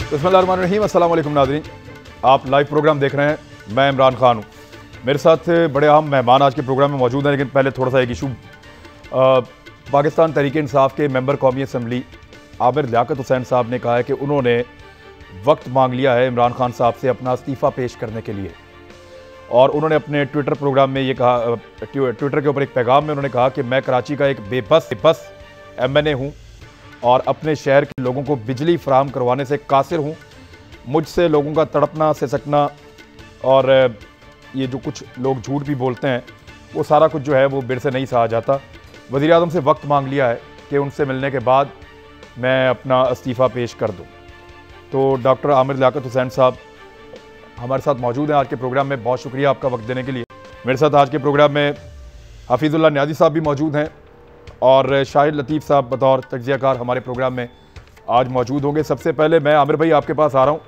बिस्मिल्लाहिर्रहमानिर्रहीम, अस्सलाम वालेकुम नाज़रीन। आप लाइव प्रोग्राम देख रहे हैं, मैं इमरान खान हूँ। मेरे साथ बड़े अहम मेहमान आज के प्रोग्राम में मौजूद हैं, लेकिन पहले थोड़ा सा एक इशू। पाकिस्तान तहरीक इंसाफ के मेंबर कौमी असम्बली आमिर लियाकत हुसैन साहब ने कहा है कि उन्होंने वक्त मांग लिया है इमरान खान साहब से अपना इस्तीफ़ा पेश करने के लिए। और उन्होंने अपने ट्विटर प्रोग्राम में ये कहा, ट्विटर के ऊपर एक पैगाम में उन्होंने कहा कि मैं कराची का एक बेबस MNA हूँ और अपने शहर के लोगों को बिजली फराहम करवाने से कासिर हूँ। मुझसे लोगों का तड़पना, सिसकना और ये जो कुछ लोग झूठ भी बोलते हैं, वो सारा कुछ जो है वो बिर से नहीं सहा जाता। वज़ीर आज़म से वक्त मांग लिया है कि उनसे मिलने के बाद मैं अपना इस्तीफ़ा पेश कर दूँ। तो डॉक्टर आमिर लियाकत हुसैन साहब हमारे साथ मौजूद हैं आज के प्रोग्राम में। बहुत शुक्रिया आपका वक्त देने के लिए। मेरे साथ आज के प्रोग्राम में हफीज़ुल्लाह न्याज़ी साहब भी मौजूद हैं और शाहिद लतीफ़ साहब बतौर तज्ज़ियाकार हमारे प्रोग्राम में आज मौजूद होंगे। सबसे पहले मैं आमिर भाई आपके पास आ रहा हूँ,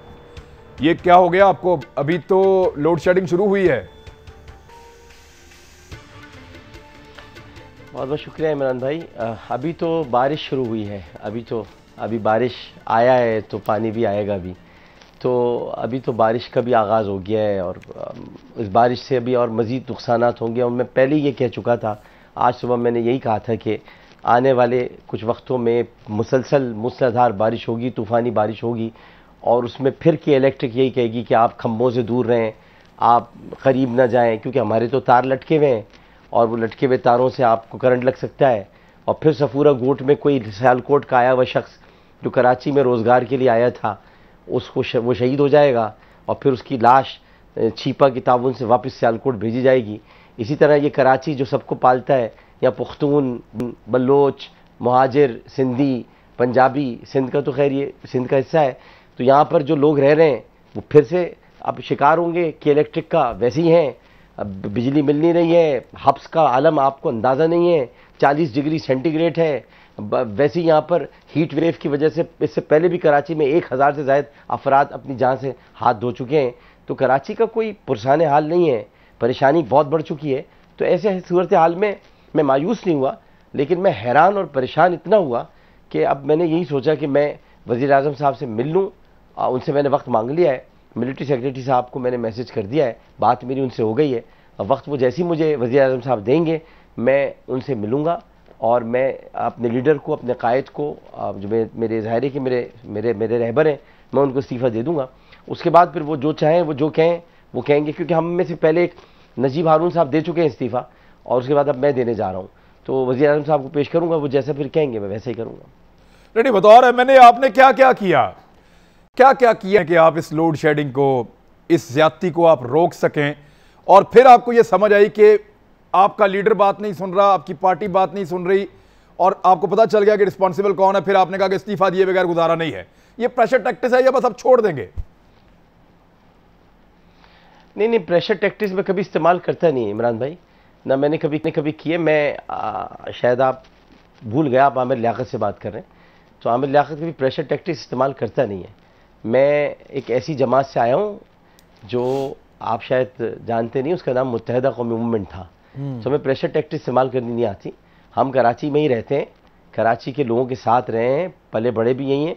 ये क्या हो गया आपको? अभी तो लोड शेडिंग शुरू हुई है। बहुत बहुत शुक्रिया इमरान भाई। अभी तो बारिश शुरू हुई है, अभी बारिश आया है तो पानी भी आएगा अभी। तो अभी तो बारिश का भी आगाज़ हो गया है और इस बारिश से अभी और मज़ीद नुकसानात होंगे। और मैं पहले ये कह चुका था, आज सुबह मैंने यही कहा था कि आने वाले कुछ वक्तों में मुसलसल मूसलाधार बारिश होगी, तूफ़ानी बारिश होगी और उसमें फिर की इलेक्ट्रिक यही कहेगी कि आप खंभों से दूर रहें, आप करीब ना जाएं, क्योंकि हमारे तो तार लटके हुए हैं और वो लटके हुए तारों से आपको करंट लग सकता है। और फिर सफूरा गोट में कोई सियालकोट का आया हुआ शख्स जो कराची में रोज़गार के लिए आया था, उसको वो शहीद हो जाएगा और फिर उसकी लाश छीपा की ताउन से वापस सियालकोट भेजी जाएगी। इसी तरह ये कराची जो सबको पालता है, या पुख्तून, बलोच, मुहाजिर, सिंधी, पंजाबी, सिंध का तो खैर ये सिंध का हिस्सा है, तो यहाँ पर जो लोग रह रहे हैं वो फिर से अब शिकार होंगे कि इलेक्ट्रिक का वैसे ही हैं। अब बिजली मिल नहीं रही है, हब्स का आलम आपको अंदाज़ा नहीं है, 40 डिग्री सेंटीग्रेड है। वैसे ही यहाँ पर हीट वेव की वजह से इससे पहले भी कराची में 1000 से ज़ायद अफराद अपनी जान से हाथ धो चुके हैं। तो कराची का कोई पुरसाने हाल नहीं है, परेशानी बहुत बढ़ चुकी है। तो ऐसे सूरत हाल में मैं मायूस नहीं हुआ, लेकिन मैं हैरान और परेशान इतना हुआ कि अब मैंने यही सोचा कि मैं वज़ीर आज़म साहब से मिल लूँ। उनसे मैंने वक्त मांग लिया है, मिलिट्री सेक्रेटरी साहब को मैंने मैसेज कर दिया है, बात मेरी उनसे हो गई है। वक्त वो जैसे ही मुझे वज़ीर आज़म साहब देंगे मैं उनसे मिलूँगा और मैं अपने लीडर को, अपने कायद को, जो मेरे ज़ाहिर कि मेरे रहबर हैं, मैं उनको इस्तीफ़ा दे दूँगा। उसके बाद फिर वो जो चाहें, वो जो कहें वो कहेंगे, क्योंकि हम में से पहले एक नजीब हारून साहब दे चुके हैं इस्तीफ़ा और उसके बाद अब मैं देने जा रहा हूँ। तो वज़ीर आज़म साहब को पेश करूँगा, वो जैसा फिर कहेंगे मैं वैसे ही करूँगा। नहीं, बतौर मैंने आपने क्या क्या किया कि आप इस लोड शेडिंग को, इस ज्यादती को आप रोक सकें और फिर आपको ये समझ आई कि आपका लीडर बात नहीं सुन रहा, आपकी पार्टी बात नहीं सुन रही और आपको पता चल गया कि रिस्पॉन्सिबल कौन है, फिर आपने कहा कि इस्तीफा दिए बगैर गुजारा नहीं है। ये प्रेशर टैक्टिक्स है या बस अब छोड़ देंगे? नहीं, प्रेशर टैक्टिक्स में कभी इस्तेमाल करता नहीं इमरान भाई, ना मैंने कभी किए। मैं शायद आप भूल गए, आप आमिर लियाकत से बात कर रहे हैं, तो आमिर लियाकत कभी प्रेशर टैक्टिक्स इस्तेमाल करता नहीं है। मैं एक ऐसी जमात से आया हूँ जो आप शायद जानते नहीं, उसका नाम मुत्तहिदा कौमी मूवमेंट था। तो हमें प्रेशर टैक्टिक्स इस्तेमाल करनी नहीं आती। हम कराची में ही रहते हैं, कराची के लोगों के साथ रहे हैं, पले बड़े भी यहीं हैं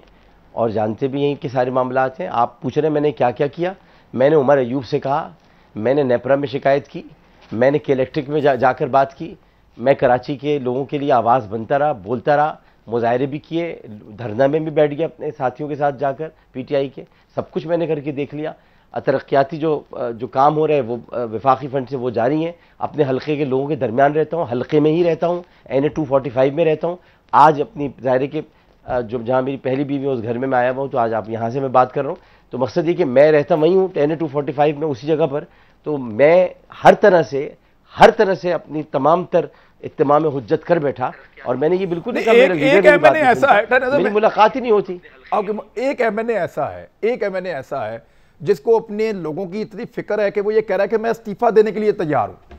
और जानते भी यहीं के सारे मामला हैं। आप पूछ रहे हैं मैंने क्या क्या किया। मैंने उमर अयूब से कहा, मैंने नेपरा में शिकायत की, मैंने के इलेक्ट्रिक में जाकर बात की, मैं कराची के लोगों के लिए आवाज़ बनता रहा, बोलता रहा, मुजाहरे भी किए, धरना में भी बैठ गया अपने साथियों के साथ जाकर, PTI के, सब कुछ मैंने करके देख लिया। तरक्याती जो काम हो रहे हैं वो वफाकी फ़ंड से वो जारी हैं। अपने हल्के के लोगों के दरमियान रहता हूँ, हल्के में ही रहता हूँ, NA 245 में रहता हूँ। आज अपनी ज़ाहिर के जो जहाँ मेरी पहली बीवी है उस घर में मैं आया हुआ हूँ, तो आज आप यहाँ से मैं बात कर रहा हूँ। तो मकसद ये कि मैं रहता वहीं हूँ NA 245 में, उसी जगह पर। तो मैं हर तरह से अपनी तमाम तर इत्तमाम हुज्जत कर बैठा और मैंने ये बिल्कुल नहीं कहा मेरा लीडर मेरी बात नहीं सुनता, मेरी मुलाकात ही नहीं होती। एक MNA ऐसा है जिसको अपने लोगों की इतनी फिक्र है कि वो ये कह रहा है कि मैं इस्तीफा देने के लिए तैयार हूं।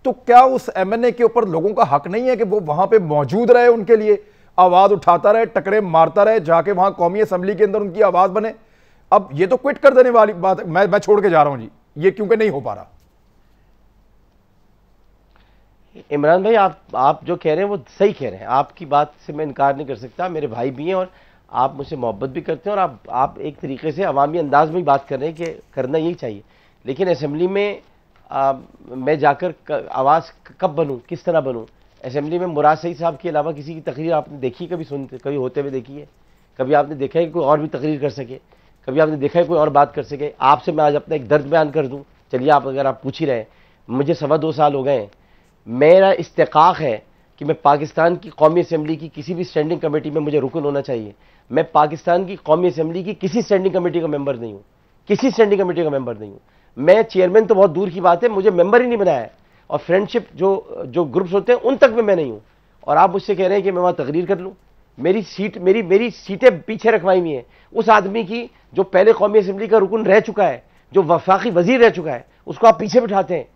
तो क्या उस MNA के ऊपर लोगों का हक नहीं है कि वो वहां पे मौजूद रहे, उनके लिए आवाज उठाता रहे, टकरे मारता रहे, जाके वहां कौमी असम्बली के अंदर उनकी आवाज बने? अब ये तो क्विट कर देने वाली बात है, मैं छोड़ के जा रहा हूं जी, ये क्योंकि नहीं हो पा रहा। इमरान भाई आप जो कह रहे हैं वो सही कह रहे हैं, आपकी बात से मैं इनकार नहीं कर सकता। मेरे भाई भी हैं और आप मुझसे मोहब्बत भी करते हैं और आप एक तरीके से अवामी अंदाज में ही बात कर रहे हैं कि करना यही चाहिए। लेकिन असेंबली में मैं जाकर आवाज़ कब बनूं, किस तरह बनूं? असेंबली में मुराद सईद साहब के अलावा किसी की तकरीर आपने देखी, कभी सुनते, कभी होते हुए देखी है? कभी आपने देखा है कि कोई और भी तकरीर कर सके? कभी आपने देखा है कोई और बात कर सके? आपसे मैं आज अपना एक दर्द बयान कर दूं। चलिए, आप अगर आप पूछ ही रहे हैं, मुझे 2.25 साल हो गए हैं, मेरा इस्तेकाक है कि मैं पाकिस्तान की कौमी असम्बली की किसी भी स्टैंडिंग कमेटी में मुझे रुकन होना चाहिए। मैं पाकिस्तान की कौमी असम्बली की किसी स्टैंडिंग कमेटी का मेंबर नहीं हूँ, किसी स्टैंडिंग कमेटी का मेंबर नहीं हूँ। मैं चेयरमैन तो बहुत दूर की बात है, मुझे मेंबर ही नहीं बनाया है। और फ्रेंडशिप जो ग्रुप्स होते हैं उन तक में मैं नहीं हूँ। और आप मुझसे कह रहे हैं कि मैं वहाँ तकरीर कर लूँ? मेरी सीटें पीछे रखवाई हुई हैं उस आदमी की जो पहले कौमी असम्बली का रुकन रह चुका है, जो वफाकी वजीर रह चुका है, उसको आप पीछे बिठाते हैं।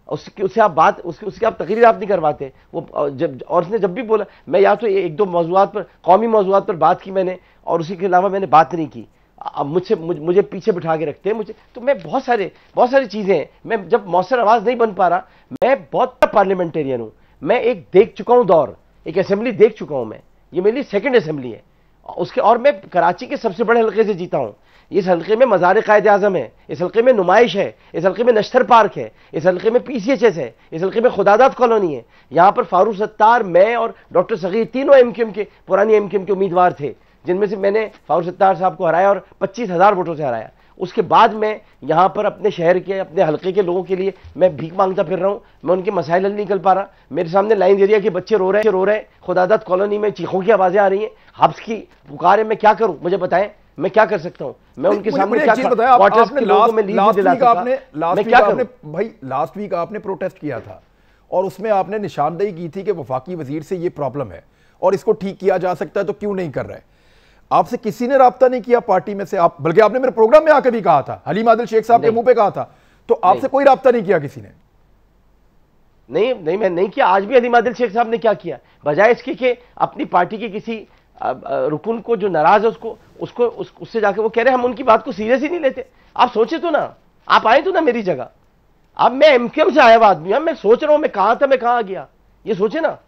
उससे आप बात उसकी आप तकरीर आप नहीं करवाते। वो जब और उसने जब भी बोला, मैं या तो एक दो मौजूआत पर, कौमी मौजूआत पर बात की मैंने, और उसी के अलावा मैंने बात नहीं की। अब मुझे पीछे बिठा के रखते हैं मुझे। तो मैं बहुत सारी चीज़ें हैं। मैं जब मौसर आवाज़ नहीं बन पा रहा, मैं बहुत पार्लियामेंटेरियन हूँ। मैं एक देख चुका हूँ दौर, एक असेंबली देख चुका हूँ मैं। ये मेरी सेकंड असेंबली है उसके, और मैं कराची के सबसे बड़े हल्के से जीता हूँ। इस हल्के में मज़ार कायद आज़म है, इस हल्के में नुमाइश है, इस हल्के में नश्तर पार्क है, इस हल्के में PCHS है, इस हल्के में खुदादात कॉलोनी है। यहाँ पर फारूक सत्तार, मैं और डॉक्टर सगीर तीनों MQM के, पुरानी MQM के उम्मीदवार थे, जिनमें से मैंने फारूक सत्तार साहब को हराया और 25,000 वोटों से हराया। उसके बाद मैं यहाँ पर अपने शहर के, अपने हल्के के लोगों के लिए मैं भीख मांगता फिर रहा हूँ। मैं उनके मसाइल हल नहीं कर पा रहा। मेरे सामने लाइन एरिया के बच्चे रो रहे हैं। खुदादात कॉलोनी में चीखों की आवाज़ें आ रही हैं, हब्स की पुकार है। मैं क्या करूँ, मुझे बताएं, मैं क्या कर सकता हूं? मैं उनके सामने क्या बताया? भाई लास्ट वीक आपने प्रोटेस्ट किया था और उसमें आपने निशानदेही की थी कि वफाकी वजीर से ये प्रॉब्लम है और इसको ठीक किया जा सकता है, तो क्यों नहीं कर रहे? आपसे किसी ने राब्ता नहीं किया पार्टी में से? आप बल्कि आपने मेरे प्रोग्राम में आकर भी कहा था, हलीम आदिल शेख साहब के मुंह पे कहा था, तो आपसे कोई राब्ता नहीं किया किसी ने? नहीं, मैं नहीं किया। आज भी हलीम आदिल शेख साहब ने क्या किया, बजाय इसके कि अपनी पार्टी के किसी रुकन को जो नाराज है उससे जाके वो कह रहे हैं हम उनकी बात को सीरियस ही नहीं लेते। आप सोचे तो ना, आप आए तो ना मेरी जगह। अब मैं MQM से आया हुआ आदमी हूं, मैं सोच रहा हूं मैं कहां था, मैं कहां गया, ये सोचे ना।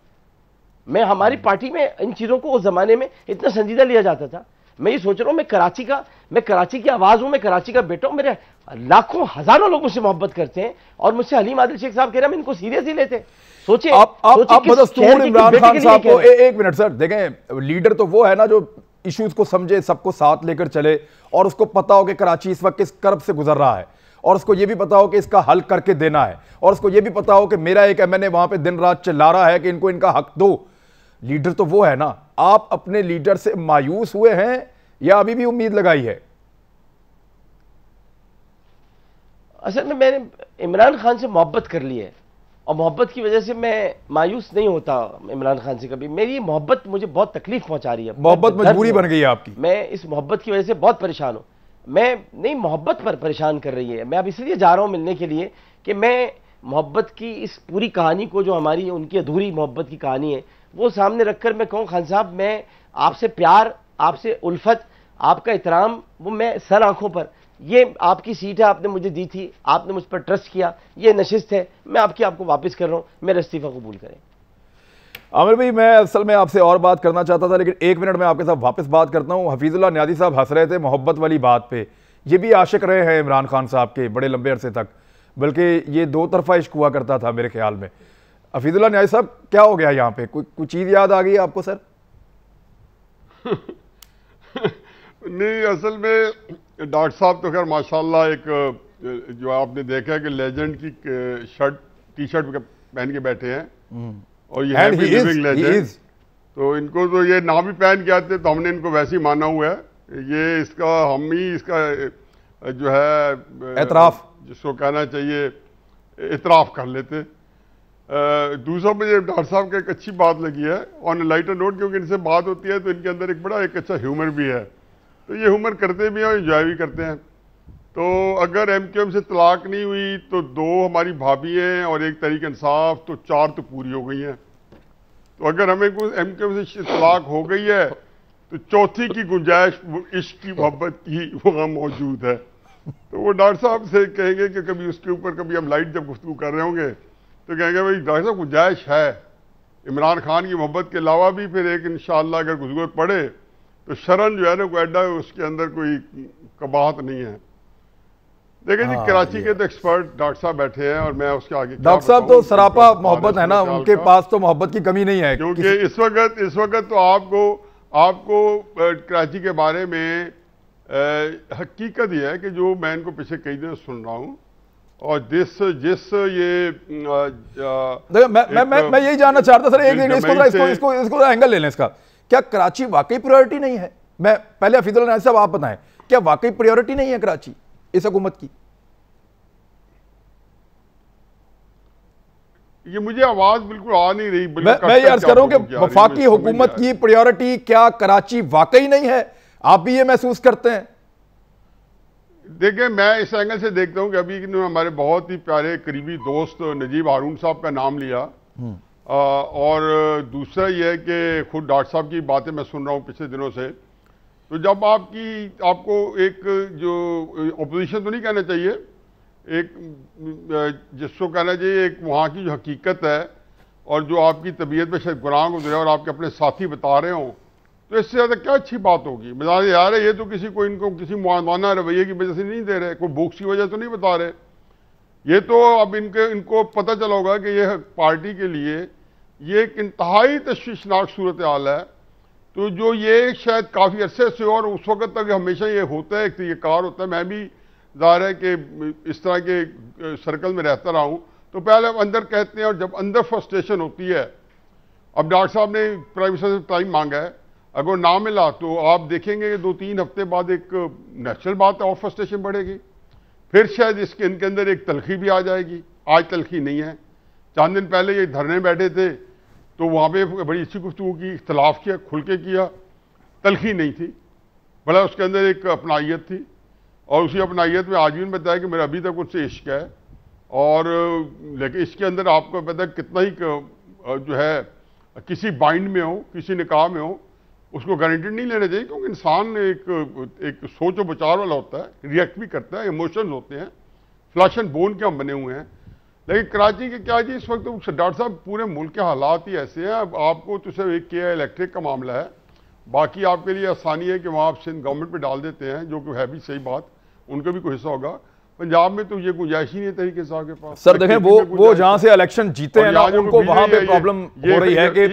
मैं हमारी पार्टी में इन चीजों को उस जमाने में इतना संजीदा लिया जाता था। मैं ये सोच रहा हूं मैं कराची की आवाज हूं, मैं कराची का बेटा हूं। मेरे लाखों हजारों लोग मुझसे मोहब्बत करते हैं और मुझसे हलीम आदिल शेख साहब कह रहे हैं हम इनको सीरियस ही लेते। सोचिए आप इमरान खान साहब को एक मिनट सर देखें, लीडर तो वो है ना जो इश्यूज को समझे, सबको साथ लेकर चले, और उसको पता हो कि कराची इस वक्त किस कर्ब से गुजर रहा है, और उसको ये भी पता हो कि इसका हल करके देना है, और उसको ये भी पता हो कि मेरा एक MNA वहां पे दिन रात चिल्ला रहा है कि इनको इनका हक दो। लीडर तो वो है ना। आप अपने लीडर से मायूस हुए हैं या अभी भी उम्मीद लगाई है? असल में मैंने इमरान खान से मोहब्बत कर ली है और मोहब्बत की वजह से मैं मायूस नहीं होता इमरान खान से कभी। मेरी मोहब्बत मुझे बहुत तकलीफ पहुंचा रही है, मोहब्बत मजबूरी बन गई है आपकी। मैं इस मोहब्बत की वजह से बहुत परेशान हूं। मैं नहीं, मोहब्बत पर परेशान कर रही है। मैं अब इसलिए जा रहा हूं मिलने के लिए कि मैं मोहब्बत की इस पूरी कहानी को, जो हमारी उनकी अधूरी मोहब्बत की कहानी है, वो सामने रखकर मैं कहूँ खान साहब मैं आपसे प्यार, आपसे उल्फत, आपका एहतराम, वो मैं सर आंखों पर, ये आपकी सीट है, आपने मुझे दी थी, आपने मुझ पर ट्रस्ट किया, ये नशिस्त है, मैं आपको वापस कर रहा हूं, मेरा इस्तीफा कबूल करें। आमिर भाई, मैं असल में आपसे और बात करना चाहता था, लेकिन 1 मिनट में आपके साथ वापस बात करता हूं। हफीजुल्लाह न्याजी साहब हंस रहे थे मोहब्बत वाली बात पे। ये भी आशिक रहे हैं इमरान खान साहब के बड़े लंबे अरसे तक, बल्कि ये 2 तरफा इश्क हुआ करता था मेरे ख्याल में। हफीजुल्लाह न्याजी साहब, क्या हो गया यहाँ पे? कोई चीज़ याद आ गई आपको सर? नहीं, असल में डॉक्टर साहब तो खैर माशाल्लाह एक जो आपने देखा है कि लेजेंड की टी-शर्ट पहन के बैठे हैं, और ये है भी लिविंग लेजेंड। तो इनको तो ये ना भी पहन के आते तो हमने इनको वैसे ही माना हुआ है। ये इसका हम ही इसका जो है एतराफ, जिसको कहना चाहिए, इतराफ कर लेते। दूसरा मुझे डॉक्टर साहब का एक अच्छी बात लगी है ऑन लाइटर नोट, क्योंकि इनसे बात होती है तो इनके अंदर एक अच्छा ह्यूमर भी है। तो ये ह्यूमर करते भी हैं और इंजॉय भी करते हैं। तो अगर MQM से तलाक नहीं हुई तो 2 हमारी भाभी हैं और 1 तहरीक इंसाफ, तो 4 तो पूरी हो गई हैं। तो अगर हमें कोई MQM से तलाक हो गई है तो चौथी की गुंजाइश इश्क की मोहब्बत की वहाँ मौजूद है। तो वो डॉक्टर साहब से कहेंगे कि कभी उसके ऊपर कभी हम लाइट जब गुफ्तगू कर रहे होंगे तो कहेंगे भाई डॉक्टर साहब गुंजाइश है इमरान खान की मोहब्बत के अलावा भी, फिर एक इंशाअल्लाह अगर जरूरत पड़े तो शरण जो है ना क्वेटा, उसके अंदर कोई कबाहत नहीं है। देखिए जी, कराची के तो एक्सपर्ट डॉक्टर साहब बैठे हैं और मैं उसके आगे डॉक्टर साहब तो सरापा मोहब्बत है ना, उनके पास तो मोहब्बत की कमी नहीं है, क्योंकि इस वक्त तो आपको कराची के बारे में हकीकत यह है कि जो मैं इनको पिछले कई दिन सुन रहा हूँ, और जिस ये मैं यही जानना चाहता सर, इसको एंगल ले लें इसका, क्या कराची वाकई प्रायोरिटी नहीं है? मैं पहले हफीजुल अनायत साहब आप बताएं, क्या वाकई प्रायोरिटी नहीं है कराची इस हुकूमत की? ये मुझे आवाज बिल्कुल आ नहीं रही। मैं ये अर्ज कर रहा हूं कि वफाकी हुकूमत की प्रायोरिटी क्या कराची वाकई नहीं है? आप भी ये महसूस करते हैं? देखिए, मैं इस एंगल से देखता हूं कि अभी हमारे बहुत ही प्यारे करीबी दोस्त नजीब हारून साहब का नाम लिया, और दूसरा यह है कि खुद डॉक्टर साहब की बातें मैं सुन रहा हूं पिछले दिनों से। तो जब आपको एक जो अपोजिशन तो नहीं कहना चाहिए, एक जिसको कहना चाहिए एक वहाँ की जो हकीकत है और जो आपकी तबीयत में शायद गुनाह गुजरे और आपके अपने साथी बता रहे हों, तो इससे ज़्यादा क्या अच्छी बात होगी? बता दे यार, ये तो इनको किसी मुआवना रवैये की वजह से नहीं दे रहे, कोई भूख की वजह तो नहीं बता रहे। ये तो अब इनको पता चला होगा कि ये पार्टी के लिए ये एक इंतहाई तशवीशनाक सूरत हाल है। तो जो ये शायद काफ़ी अरसे से, और उस वक्त तक हमेशा ये होता है, एक तरीक़ार होता है। मैं भी ज़ाहिर है कि इस तरह के सर्कल में रहता रहा हूँ, तो पहले अंदर कहते हैं और जब अंदर फ्रस्ट्रेशन होती है, अब डॉक्टर साहब ने प्राइम मिनिस्टर से टाइम मांगा है, अगर ना मिला तो आप देखेंगे कि 2-3 हफ्ते बाद एक नेचुरल बात है और फ्रस्ट्रेशन बढ़ेगी, फिर शायद इनके अंदर एक तलखी भी आ जाएगी। आज तलखी नहीं है। चंद दिन पहले ये धरने बैठे थे तो वहाँ पे बड़ी अच्छी गुफ्तगू की, इख्तलाफ किया, खुल के किया, तलखी नहीं थी, भला उसके अंदर एक अपनाइयत थी, और उसी अपनाइयत में आज भी बताया कि मेरा अभी तक उससे इश्क है। और लेकिन इसके अंदर आपको पता है कितना ही जो है किसी बाइंड में हो, किसी निकाह में हो, उसको गारंटी नहीं लेना चाहिए, क्योंकि इंसान एक सोच और विचार वाला होता है, रिएक्ट भी करता है, इमोशंस होते हैं, फ्लैश एंड बोन के हम बने हुए हैं। लेकिन कराची के क्या जी, इस वक्त डॉक्टर साहब पूरे मुल्क के हालात ही ऐसे हैं। अब आपको तो सिर्फ एक किया इलेक्ट्रिक का मामला है, बाकी आपके लिए आसानी है कि वहाँ आप सिंध गवर्नमेंट पे डाल देते हैं, जो कि है भी सही बात, उनका भी कोई हिस्सा होगा। पंजाब में तो ये गुंजाइश ही नहीं तरीके से आपके पास। सर देखें, वो जहाँ से इलेक्शन जीते हैं ना, उनको वहाँ पे प्रॉब्लम हो रही है कि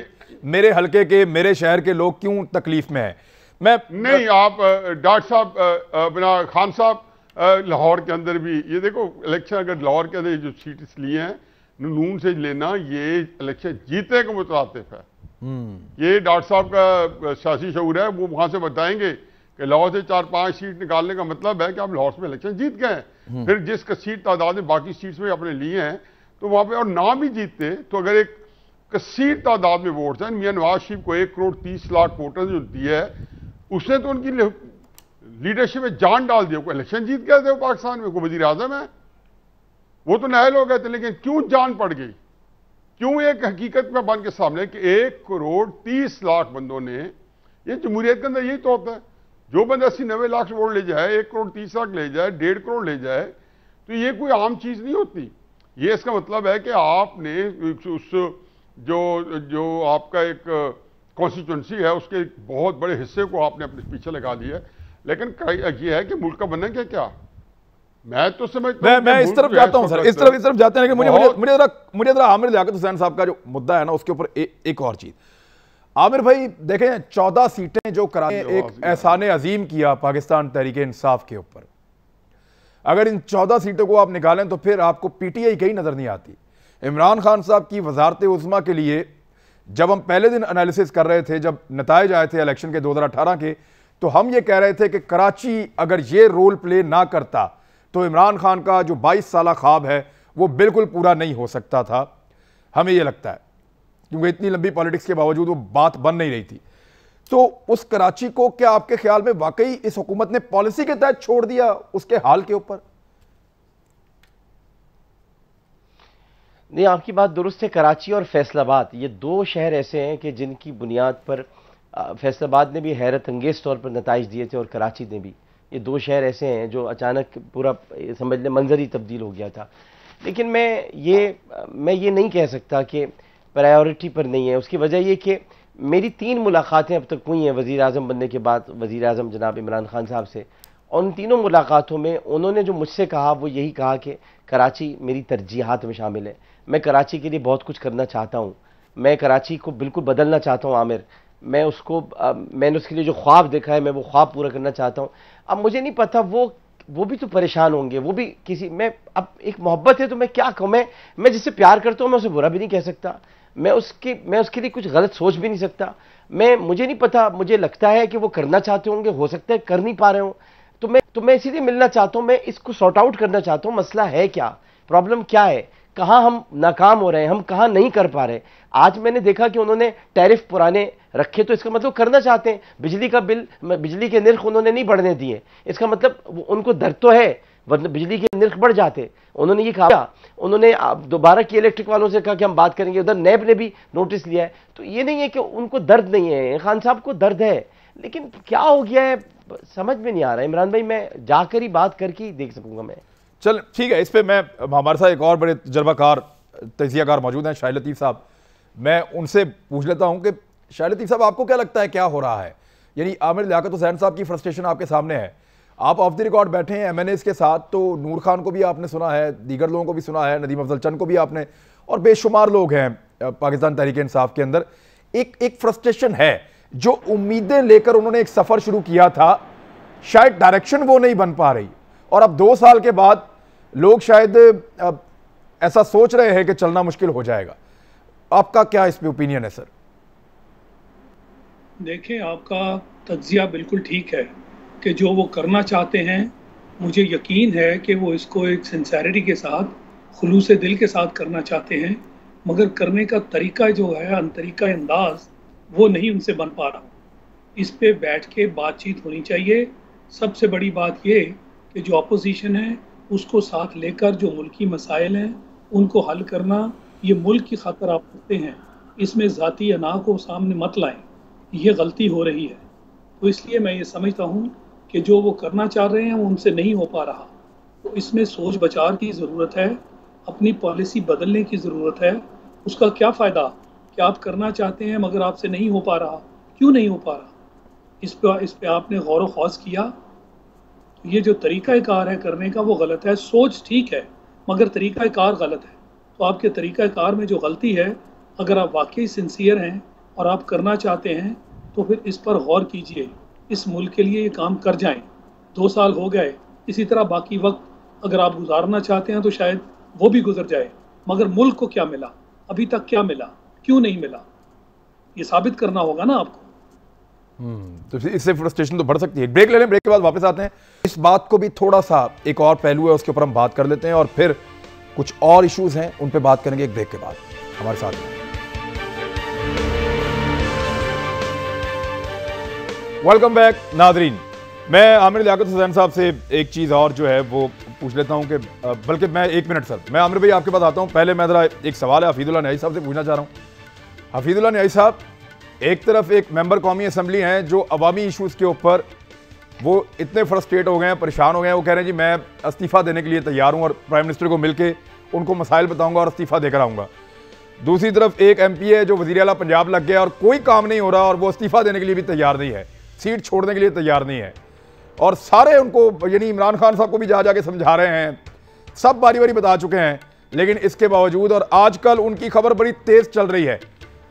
मेरे हल्के के, मेरे शहर के लोग क्यों तकलीफ में है। मैं नहीं, आप डॉक्टर साहब अपना खान साहब, लाहौर के अंदर भी ये देखो इलेक्शन, अगर लाहौर के अंदर जो सीट्स लिए हैं नून से लेना, ये इलेक्शन जीतने को मुतरातिफ है। ये डॉक्टर साहब का सियासी शऊर है, वो वहां से बताएंगे कि लाहौर से 4-5 सीट निकालने का मतलब है कि आप लाहौर में इलेक्शन जीत गए हैं। फिर जिस सीट तादाद में बाकी सीट्स में अपने लिए हैं, तो वहां पे और ना भी जीतते, तो अगर एक कसीर तादाद में वोट हैं, मियां नवाज शरीफ को 1,30,00,000 वोटर जो दिया है, उसने तो उनकी लीडरशिप में जान डाल दिया। इलेक्शन जीत गए थे वो पाकिस्तान में, कोई वजीर आजम है, वो तो नए लोग गए थे, लेकिन क्यों जान पड़ गई? क्यों एक हकीकत में बन के सामने कि 1,30,00,000 बंदों ने, ये जमहूरियत के अंदर यही तो होता है, जो बंदा 80-90 लाख वोट ले जाए, 1,30,00,000 ले जाए, 1.5 करोड़ ले जाए, तो ये कोई आम चीज नहीं होती। ये इसका मतलब है कि आपने उस जो आपका एक कॉन्स्टिट्यूंसी है, उसके एक बहुत बड़े हिस्से को आपने अपने पीछे लगा दिया है। लेकिन ये है कि मुल्क का बनना क्या मैं तो समझता हूं, मैं इस तरफ जाता हूं सर, इस तरफ जाते हैं। मुझे जरा आमिर लियाकत हुसैन साहब का जो मुद्दा है ना, उसके ऊपर एक और चीज। आमिर भाई देखें, 14 सीटें जो कराची एक एहसान अजीम किया पाकिस्तान तहरीक इंसाफ के ऊपर, अगर इन 14 सीटों को आप निकालें तो फिर आपको पीटीआई कहीं नजर नहीं आती। इमरान खान साहब की वजारत उज़्मा के लिए जब हम पहले दिन एनालिसिस कर रहे थे, जब नताइज आए थे इलेक्शन के 2018 के, तो हम ये कह रहे थे कि कराची अगर ये रोल प्ले ना करता तो इमरान खान का जो 22 साल ख्वाब है वो बिल्कुल पूरा नहीं हो सकता था। हमें ये लगता है, क्योंकि इतनी लंबी पॉलिटिक्स के बावजूद वो बात बन नहीं रही थी। तो उस कराची को क्या आपके ख्याल में वाकई इस हुकूमत ने पॉलिसी के तहत छोड़ दिया उसके हाल के ऊपर? नहीं, आपकी बात दुरुस्त है। कराची और फैसलाबाद, ये 2 शहर ऐसे हैं कि जिनकी बुनियाद पर फैसलाबाद ने भी हैरत अंगेज तौर पर नताइज दिए थे और कराची ने भी। ये 2 शहर ऐसे हैं जो अचानक पूरा समझ लें मंजर ही तब्दील हो गया था। लेकिन मैं ये नहीं कह सकता कि प्रायोरिटी पर नहीं है। उसकी वजह ये कि मेरी 3 मुलाकातें अब तक हुई हैं वज़ीर आज़म बनने के बाद वज़ीर आज़म जनाब इमरान खान साहब से, और उन तीनों मुलाकातों में उन्होंने जो मुझसे कहा वो यही कहा कि कराची मेरी तरजीहात में शामिल है, मैं कराची के लिए बहुत कुछ करना चाहता हूँ, मैं कराची को बिल्कुल बदलना चाहता हूँ आमिर, मैं उसको मैंने उसके लिए जो ख्वाब देखा है मैं वो ख्वाब पूरा करना चाहता हूँ। अब मुझे नहीं पता वो भी तो परेशान होंगे, वो भी किसी मैं अब एक मोहब्बत है तो मैं क्या कहूँ, मैं जिससे प्यार करता हूँ मैं उसे बुरा भी नहीं कह सकता, मैं उसके लिए कुछ गलत सोच भी नहीं सकता, मुझे नहीं पता, मुझे लगता है कि वो करना चाहते होंगे, हो सकता है कर नहीं पा रहे हो, तो मैं इसीलिए मिलना चाहता हूं, मैं इसको सॉर्ट आउट करना चाहता हूं, मसला है क्या, प्रॉब्लम क्या है, कहां हम नाकाम हो रहे हैं, हम कहां नहीं कर पा रहे। आज मैंने देखा कि उन्होंने टैरिफ पुराने रखे, तो इसका मतलब करना चाहते हैं, बिजली का बिल, बिजली के निर्ख उन्होंने नहीं बढ़ने दिए, इसका मतलब उनको दर्द तो है, वरना बिजली के निर्ख बढ़ जाते। उन्होंने ये कहा, उन्होंने दोबारा की इलेक्ट्रिक वालों से कहा कि हम बात करेंगे, उधर नैब ने भी नोटिस लिया है, तो ये नहीं है कि उनको दर्द नहीं है, खान साहब को दर्द है, लेकिन क्या हो गया है समझ में नहीं आ रहा है। इमरान भाई मैं जाकर ही बात करके ही देख सकूंगा मैं। चल ठीक है, इस पे मैं हमारे साथ एक और बड़े तजर्बाकार तजियाकार मौजूद हैं, शाहिद लतीफ़ साहब, मैं उनसे पूछ लेता हूं कि शाहिद लतीफ़ साहब आपको क्या लगता है क्या हो रहा है? यानी आमिर लियाकत हुसैन साहब की फ्रस्ट्रेशन आपके सामने है, आप ऑफ द रिकॉर्ड बैठे हैं MNAs के साथ, तो नूर खान को भी आपने सुना है, दीगर लोगों को भी सुना है, नदीम अफजल चंद को भी आपने, और बेशुमार लोग हैं पाकिस्तान तहरीक इंसाफ के अंदर, एक फ्रस्ट्रेशन है, जो उम्मीदें लेकर उन्होंने एक सफर शुरू किया था, शायद डायरेक्शन वो नहीं बन पा रही, और अब 2 साल के बाद लोग शायद ऐसा सोच रहे हैं कि चलना मुश्किल हो जाएगा। आपका क्या इस पे ओपिनियन है सर? देखिए, आपका तज्जिया बिल्कुल ठीक है कि जो वो करना चाहते हैं, मुझे यकीन है कि वो इसको एक सिंसेरिटी के साथ, खुलूस दिल के साथ करना चाहते हैं, मगर करने का तरीका जो है, तरीका अंदाज वो नहीं उनसे बन पा रहा। इस पे बैठ के बातचीत होनी चाहिए। सबसे बड़ी बात ये कि जो अपोजिशन है उसको साथ लेकर जो मुल्की मसाइल हैं उनको हल करना, ये मुल्क की खातिर आप करते हैं, इसमें ज़ाती अना को सामने मत लाएं, ये गलती हो रही है। तो इसलिए मैं ये समझता हूँ कि जो वो करना चाह रहे हैं वो उनसे नहीं हो पा रहा, तो इसमें सोच बचार की ज़रूरत है, अपनी पॉलिसी बदलने की ज़रूरत है। उसका क्या फ़ायदा कि आप करना चाहते हैं मगर आपसे नहीं हो पा रहा, क्यों नहीं हो पा रहा? इस पे आपने गौर व खौज किया? तो ये जो तरीक़ाकार है करने का वो गलत है। सोच ठीक है मगर तरीक़ाकार गलत है। तो आपके तरीक़ाकार में जो गलती है, अगर आप वाकई सिंसियर हैं और आप करना चाहते हैं तो फिर इस पर गौर कीजिए, इस मुल्क के लिए ये काम कर जाएं। 2 साल हो गए, इसी तरह बाकी वक्त अगर आप गुजारना चाहते हैं तो शायद वो भी गुजर जाए, मगर मुल्क को क्या मिला, अभी तक क्या मिला, क्यों नहीं मिला, ये साबित करना होगा ना आपको। तो इससे फ्रस्ट्रेशन तो बढ़ सकती है। ब्रेक ले लें, ब्रेक के बाद वापस आते हैं। इस बात को भी थोड़ा सा एक और पहलू है उसके ऊपर हम बात कर लेते हैं, और फिर कुछ और इश्यूज हैं उन पे बात करेंगे एक ब्रेक के बाद। हमारे साथ हैं। Welcome back Nadreen. मैं आमिर लियाकत हुसैन साहब से एक चीज़ और जो है वो पूछ लेता हूं कि बल्कि मैं 1 मिनट सर, मैं आमिर भाई आपके पास आता हूं। पहले मैं ज़रा एक सवाल है हफीजुल्लाह न्याई साहब से पूछना चाह रहा हूं। हफीजुल्लाह न्याई साहब, एक तरफ एक मेंबर कौमी असम्बली हैं जो अवामी इशूज़ के ऊपर वो इतने फ्रस्ट्रेट हो गए हैं, परेशान हो गए हैं, वो कह रहे हैं जी मैं इस्तीफ़ा देने के लिए तैयार हूँ और प्राइम मिनिस्टर को मिलकर उनको मसाइल बताऊँगा और इस्तीफ़ा देकर आऊँगा। दूसरी तरफ एक MP है जो वज़ीर आला पंजाब लग गया और कोई काम नहीं हो रहा और वो इस्तीफ़ा देने के लिए भी तैयार नहीं है, सीट छोड़ने के लिए तैयार नहीं है, और सारे उनको यानी इमरान खान साहब को भी जा जाके समझा रहे हैं, सब बारी बारी बता चुके हैं, लेकिन इसके बावजूद और आजकल उनकी खबर बड़ी तेज़ चल रही है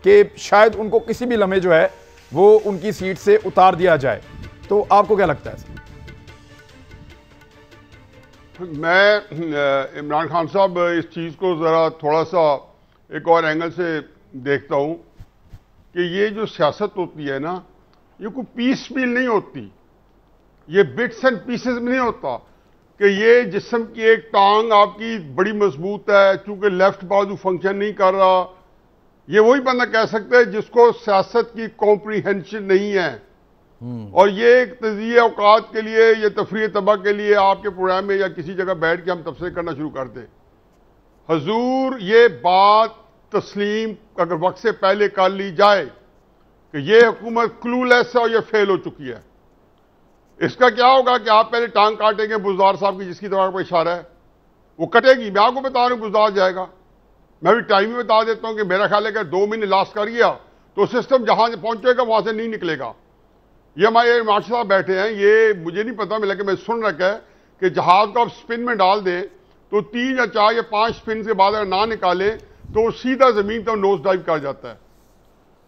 कि शायद उनको किसी भी लम्हे जो है वो उनकी सीट से उतार दिया जाए। तो आपको क्या लगता है? मैं इमरान खान साहब इस चीज़ को ज़रा थोड़ा सा एक और एंगल से देखता हूँ कि ये जो सियासत होती है ना, ये कोई पीस मील नहीं होती, ये बिट्स एंड पीसेस में नहीं होता कि ये जिस्म की एक टांग आपकी बड़ी मजबूत है, चूंकि लेफ्ट बाजू फंक्शन नहीं कर रहा, ये वही बंदा कह सकता है जिसको सियासत की कॉम्प्रीहेंशन नहीं है। और ये एक तज़िये औकात के लिए या तफरीह तबा के लिए आपके प्रोग्राम में या किसी जगह बैठ के हम तफसीर करना शुरू कर दें। हजूर, ये बात तस्लीम अगर वक्त से पहले कर ली जाए कि ये हुकूमत क्लूलेस है और ये फेल हो चुकी है, इसका क्या होगा कि आप पहले टांग काटेंगे बुज़दार साहब की, जिसकी तरफ पर इशारा है, वो कटेगी। मैं आपको बता रहा हूं बुज़दार जाएगा। मैं भी टाइम ही बता देता हूं कि मेरा ख्याल है कि 2 महीने लास्ट कर गया तो सिस्टम जहां पहुंचेगा वहां से नहीं निकलेगा। ये हमारे मास्टर साहब बैठे हैं, ये मुझे नहीं पता, मिला कि मैं सुन रखा है कि जहाज को आप स्पिन में डाल दें तो 3 या 4 या 5 स्पिन के बाद अगर ना निकाले तो सीधा जमीन पर नोज डाइव कर जाता है।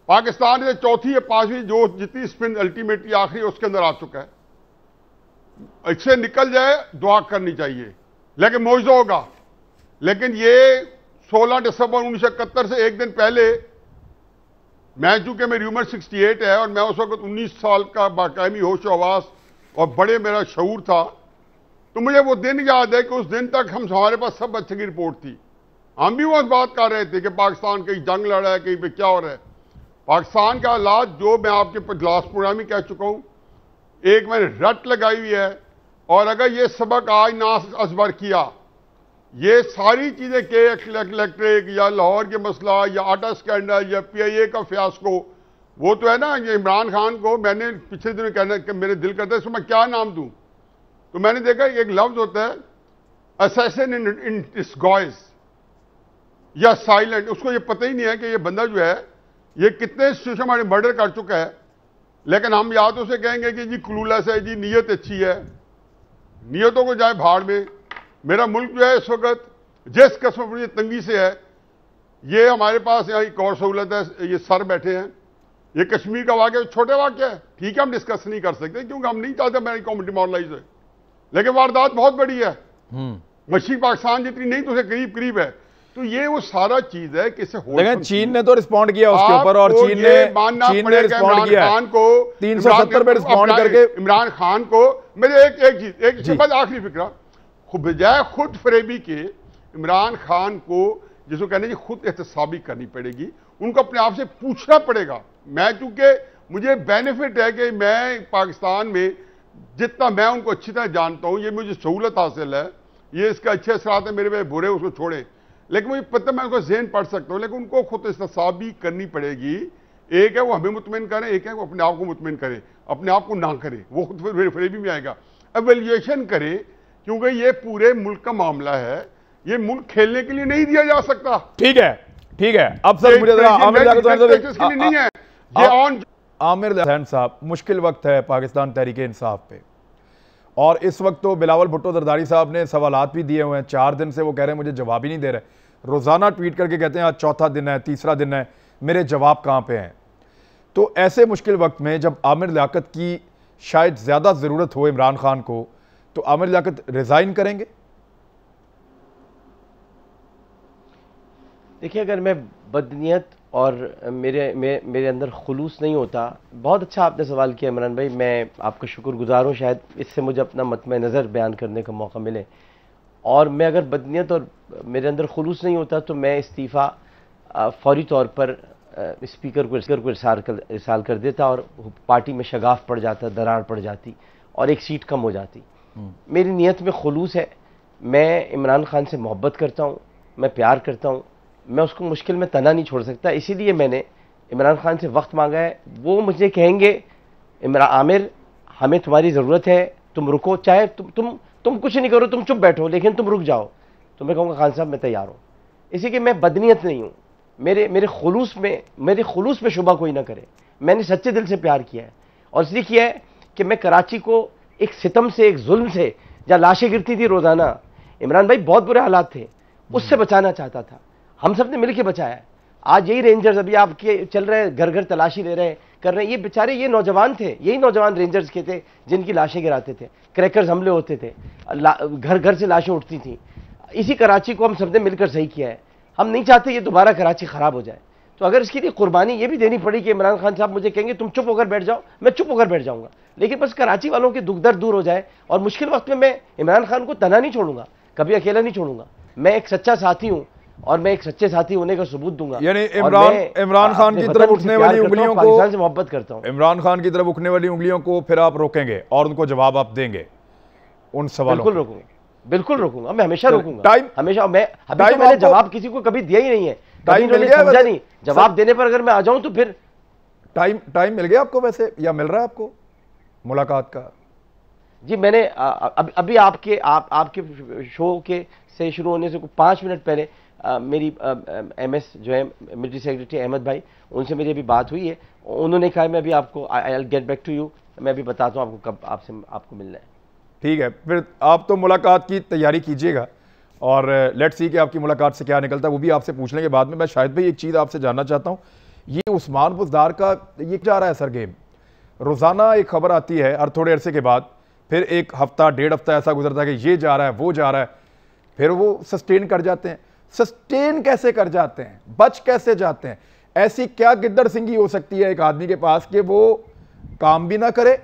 पाकिस्तान से चौथी या 5वीं जो जितनी स्पिन अल्टीमेटली आखिरी उसके अंदर आ चुका है। इससे निकल जाए दुआ करनी चाहिए, लेकिन मौजूद होगा। लेकिन ये 16 दिसंबर 1971 से एक दिन पहले, मैं चूंकि मेरी उम्र 68 है और मैं उस वक्त 19 साल का बाकायमी होश हवास और बड़े मेरा शऊर था, तो मुझे वो दिन याद है कि उस दिन तक हमारे पास सब अच्छे की रिपोर्ट थी। हम भी वो बात कर रहे थे कि पाकिस्तान कहीं जंग लड़ा है, कहीं पे क्या हो रहा है। पाकिस्तान का हालात जो मैं आपके लास्ट प्रोग्राम में कह चुका हूं, एक मैंने रट लगाई हुई है, और अगर ये सबक आज ना असबर किया, ये सारी चीजें के इलेक्ट्रिक या लाहौर के मसला या आटा स्कैंडल या PIA का फियास्को, वो तो है ना, ये इमरान खान को मैंने पिछले दिनों कहना कि मेरे दिल करता है इसको मैं क्या नाम दूं, तो मैंने देखा एक लफ्ज होता है असैसिन इन डिस्गाइज या साइलेंट। उसको ये पता ही नहीं है कि ये बंदा जो है ये कितने सिचुएशन हमारे मर्डर कर चुका है, लेकिन हम या तो उसे कहेंगे कि जी क्लूलेस है, जी नीयत अच्छी है। नीयतों को जाए भाड़ में। मेरा मुल्क जो है इस वक्त जिस किस्म की तंगी से है, ये हमारे पास यहाँ एक और सहूलत है, ये सर बैठे हैं, ये कश्मीर का वाक़या छोटे वाक़या है, ठीक है, हम डिस्कस नहीं कर सकते क्योंकि हम नहीं चाहते मेरी कम्युनिटी मॉडलाइज है, लेकिन वारदात बहुत बड़ी है। मशीन पाकिस्तान जितनी नहीं तो उसे करीब करीब है। तो ये वो सारा चीज है कि इसे लेकिन चीन ने तो रिस्पॉन्ड किया उसके ऊपर, और चीन ने रिस्पॉन्ड किया खान को 370 पे रिस्पॉन्ड करके इमरान खान को। मेरे एक चीज बाद आखिरी फिक्रा, बजाय खुद फरेबी के इमरान खान को जिसको कहने की खुद एहतसाबी करनी पड़ेगी, उनको अपने आप से पूछना पड़ेगा। मैं चूंकि मुझे बेनिफिट है कि मैं पाकिस्तान में जितना मैं उनको अच्छी तरह जानता हूं, ये मुझे सहूलत हासिल है, ये इसका अच्छे असरात है, मेरे में बुरे उसको छोड़े, लेकिन मुझे पता मैं उनको ज़हन पढ़ सकता हूं, लेकिन उनको खुद एहतसाबी करनी पड़ेगी। एक है वो हमें मुतमिन करें, एक है वो अपने आप को मुतमिन करें, अपने आप को ना करें, वो खुद फिर फरेबी में आएगा। एवेल्युएशन करें, क्योंकि ये पूरे मुल्क का मामला है, ये मुल्क खेलने के लिए नहीं दिया जा सकता। ठीक है, ठीक है। अब सर मुझे आमिर हुसैन साहब, मुश्किल वक्त है पाकिस्तान तहरीक इंसाफ पे, और इस वक्त तो बिलावल भुट्टो जरदारी साहब ने सवालात भी दिए हुए हैं, 4 दिन से वो कह रहे हैं मुझे जवाब ही नहीं दे रहे, रोज़ाना ट्वीट करके कहते हैं आज चौथा दिन है, तीसरा दिन है, मेरे जवाब कहाँ पे हैं। तो ऐसे मुश्किल वक्त में जब आमिर लियाकत की शायद ज़्यादा ज़रूरत हो इमरान खान को, तो आमिर लियाकत रिज़ाइन करेंगे? देखिए, अगर मैं बदनीयत और मेरे अंदर खुलूस नहीं होता। बहुत अच्छा आपने सवाल किया इमरान भाई, मैं आपका शुक्रगुजार हूँ, शायद इससे मुझे अपना मतमे नज़र बयान करने का मौका मिले। और मैं अगर बदनीयत और मेरे अंदर खुलूस नहीं होता तो मैं इस्तीफ़ा फौरी तौर पर स्पीकर को इरसाल कर देता और पार्टी में शगाफ पड़ जाता, दरार पड़ जाती और एक सीट कम हो जाती। मेरी नीयत में खुलूस है, मैं इमरान खान से मोहब्बत करता हूँ, मैं प्यार करता हूँ, मैं उसको मुश्किल में तना नहीं छोड़ सकता, इसीलिए मैंने इमरान खान से वक्त मांगा है। वो मुझे कहेंगे आमिर हमें तुम्हारी ज़रूरत है, तुम रुको, चाहे तुम कुछ नहीं करो, तुम चुप बैठो, लेकिन तुम रुक जाओ, तो मैं कहूँगा खान साहब मैं तैयार हूँ। इसी कि मैं बदनीयत नहीं हूँ, मेरे खुलूस में शुबा कोई ना करे, मैंने सच्चे दिल से प्यार किया है। और इसलिए किया है कि मैं कराची को एक सितम से, एक जुल्म से, जहाँ लाशें गिरती थी रोज़ाना, इमरान भाई बहुत बुरे हालात थे, उससे बचाना चाहता था। हम सब ने मिलकर बचाया है। आज यही रेंजर्स अभी आपके चल रहे हैं, घर घर तलाशी ले रहे हैं, कर रहे हैं, ये बेचारे ये नौजवान थे, यही नौजवान रेंजर्स के थे जिनकी लाशें गिराते थे, क्रैकर्स हमले होते थे, घर घर से लाशें उठती थी। इसी कराची को हम सब ने मिलकर सही किया है। हम नहीं चाहते ये दोबारा कराची खराब हो जाए। तो अगर इसके लिए कुर्बानी ये भी देनी पड़ी कि इमरान खान साहब मुझे कहेंगे तुम चुप होकर बैठ जाओ, मैं चुप होकर बैठ जाऊंगा, लेकिन बस कराची वालों के दुख दर्द दूर हो जाए। और मुश्किल वक्त में मैं इमरान खान को तना नहीं छोड़ूंगा, कभी अकेला नहीं छोड़ूंगा। मैं एक सच्चा साथी हूं और मैं एक सच्चे साथी होने का सबूत दूंगा। यानी इमरान खान की तरफ उठने वाली उंगलियों को, पाकिस्तान से मोहब्बत करता हूं, इमरान खान की तरफ उठने वाली उंगलियों को फिर आप रोकेंगे और उनको जवाब आप देंगे उन सवालों? बिल्कुल रोकूंगा, बिल्कुल रोकूंगा, मैं हमेशा रोकूंगा, हमेशा। अभी मैंने जवाब किसी को कभी दिया ही नहीं है, टाइम मिल गया समझा नहीं। जवाब देने पर अगर मैं आ जाऊं तो फिर टाइम मिल गया आपको वैसे, या मिल रहा है आपको मुलाकात का? जी मैंने अभी आपके शो के से शुरू होने से 5 मिनट पहले मेरी MS जो है मिलिट्री सेक्रेटरी अहमद भाई, उनसे मेरी अभी बात हुई है। उन्होंने कहा मैं अभी आपको I will get back to you, मैं अभी बताता हूँ आपको कब आपको मिलना है। ठीक है, फिर आप तो मुलाकात की तैयारी कीजिएगा और लेट्स सी कि आपकी मुलाकात से क्या निकलता है, वो भी आपसे पूछने के बाद में। मैं शायद भाई एक चीज़ आपसे जानना चाहता हूँ, ये उस्मान बुज़दार का ये जा रहा है सर गेम, रोज़ाना एक खबर आती है हर थोड़े अरसे के बाद, फिर एक हफ्ता डेढ़ हफ्ता ऐसा गुजरता है कि ये जा रहा है वो जा रहा है, फिर वो सस्टेन कर जाते हैं। सस्टेन कैसे कर जाते हैं, बच कैसे जाते हैं? ऐसी क्या गिद्दड़ सिंगी हो सकती है एक आदमी के पास कि वो काम भी ना करे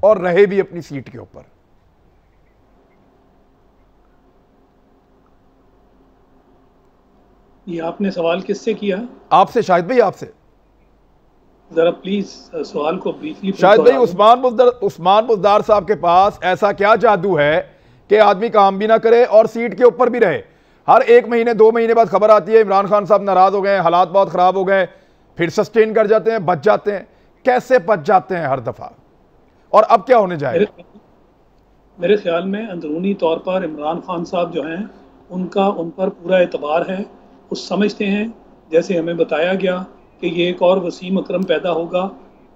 और रहे भी अपनी सीट के ऊपर? ये आपने सवाल किससे किया? आपसे, शाहिद भाई आपसे। जरा प्लीज सवाल को ब्रीफली। शाहिद भाई, उस्मान बुज़दार साहब के पास ऐसा क्या जादू है कि आदमी काम भी ना करे और सीट के ऊपर भी रहे? हर 1 महीने 2 महीने बाद खबर आती है इमरान खान साहब नाराज हो गए, हालात बहुत खराब हो गए, फिर सस्टेन कर जाते हैं, बच जाते हैं। कैसे बच जाते हैं हर दफा, और अब क्या होने जाएगा? मेरे ख्याल में अंदरूनी तौर पर इमरान खान साहब जो हैं उन पर पूरा एतबार है। वो समझते हैं, जैसे हमें बताया गया कि ये एक और वसीम अकरम पैदा होगा।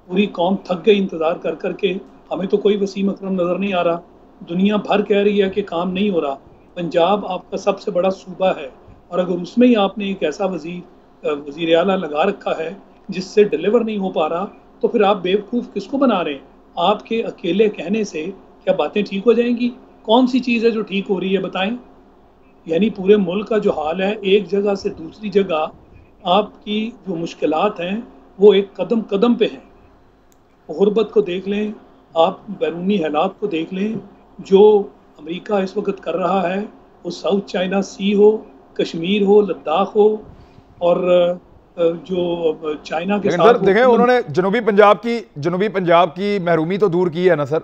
पूरी कौम थक गई इंतज़ार कर करके, हमें तो कोई वसीम अकरम नज़र नहीं आ रहा। दुनिया भर कह रही है कि काम नहीं हो रहा। पंजाब आपका सबसे बड़ा सूबा है और अगर उसमें ही आपने एक ऐसा वज़ीर आला लगा रखा है जिससे डिलीवर नहीं हो पा रहा, तो फिर आप बेवकूफ़ किसको बना रहे हैं? आपके अकेले कहने से क्या बातें ठीक हो जाएंगी? कौन सी चीज़ है जो ठीक हो रही है बताएं? यानी पूरे मुल्क का जो हाल है, एक जगह से दूसरी जगह आपकी जो मुश्किलात हैं वो एक कदम कदम पे हैं। गुर्बत को देख लें, आप बैरूनी हालात को देख लें जो अमेरिका इस वक्त कर रहा है, वो साउथ चाइना सी हो, कश्मीर हो, लद्दाख हो, और जो चाइना के साथ देखें उन्होंने जनूबी पंजाब की महरूमी तो दूर की है ना सर?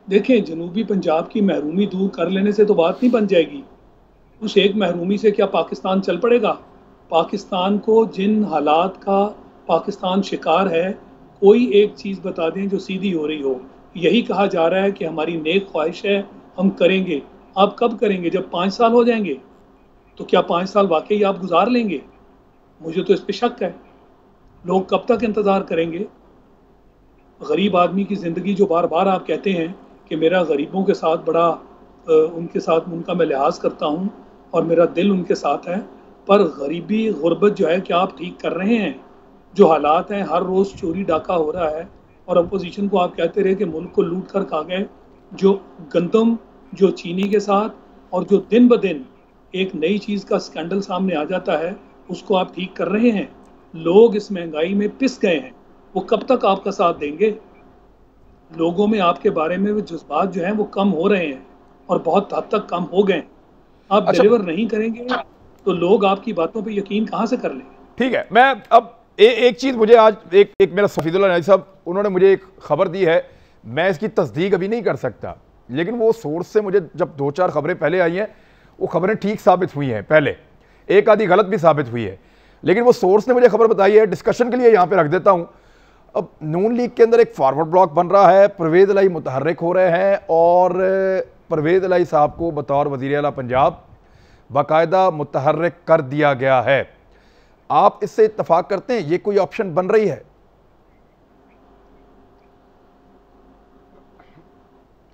देखें, जनूबी पंजाब की महरूमी दूर कर लेने से तो बात नहीं बन जाएगी। उस एक महरूमी से क्या पाकिस्तान चल पड़ेगा? पाकिस्तान को जिन हालात का पाकिस्तान शिकार है, कोई एक चीज़ बता दें जो सीधी हो रही हो। यही कहा जा रहा है कि हमारी नेक ख्वाहिश है, हम करेंगे। आप कब करेंगे? जब 5 साल हो जाएंगे? तो क्या 5 साल वाकई आप गुजार लेंगे? मुझे तो इस पर शक है। लोग कब तक इंतज़ार करेंगे? गरीब आदमी की ज़िंदगी जो बार बार आप कहते हैं कि मेरा गरीबों के साथ बड़ा उनका मैं लिहाज करता हूँ और मेरा दिल उनके साथ है, पर गरीबी गुर्बत जो है क्या आप ठीक कर रहे हैं? जो हालात हैं, हर रोज़ चोरी डाका हो रहा है और अपोजिशन को आप कहते रहे कि मुल्क को लूट कर खा गए। जो गंदम, जो चीनी के साथ, और जो दिन ब दिन एक नई चीज़ का स्कैंडल सामने आ जाता है, उसको आप ठीक कर रहे हैं। लोग इस महंगाई में पिस गए हैं, वो कब तक आपका साथ देंगे? लोगों में आपके बारे में वो जज्बात जो हैं वो कम हो रहे हैं और बहुत हद तक कम हो गए। आप डिलीवर नहीं करेंगे तो लोग आपकी बातों पे यकीन कहाँ से कर लेंगे? ठीक है, मैं अब एक चीज़ मुझे आज एक मेरा सफीदुल्लाह नाई साहब उन्होंने मुझे एक खबर दी है, मैं इसकी तस्दीक अभी नहीं कर सकता, लेकिन वो सोर्स से मुझे जब 2-4 खबरें पहले आई हैं, वो खबरें ठीक साबित हुई हैं, पहले एक आधी गलत भी साबित हुई है, लेकिन वो सोर्स ने मुझे खबर बताई है। डिस्कशन के लिए यहाँ पे रख देता हूँ। अब नून लीग के अंदर एक फॉरवर्ड ब्लॉक बन रहा है, परवेज़ इलाही मुतहर्रिक हो रहे हैं और परवेज़ इलाही साहब को बतौर वज़ीर आला पंजाब बाकायदा मुतहर्रिक कर दिया गया है। आप इससे इत्तफाक करते हैं, ये कोई ऑप्शन बन रही है?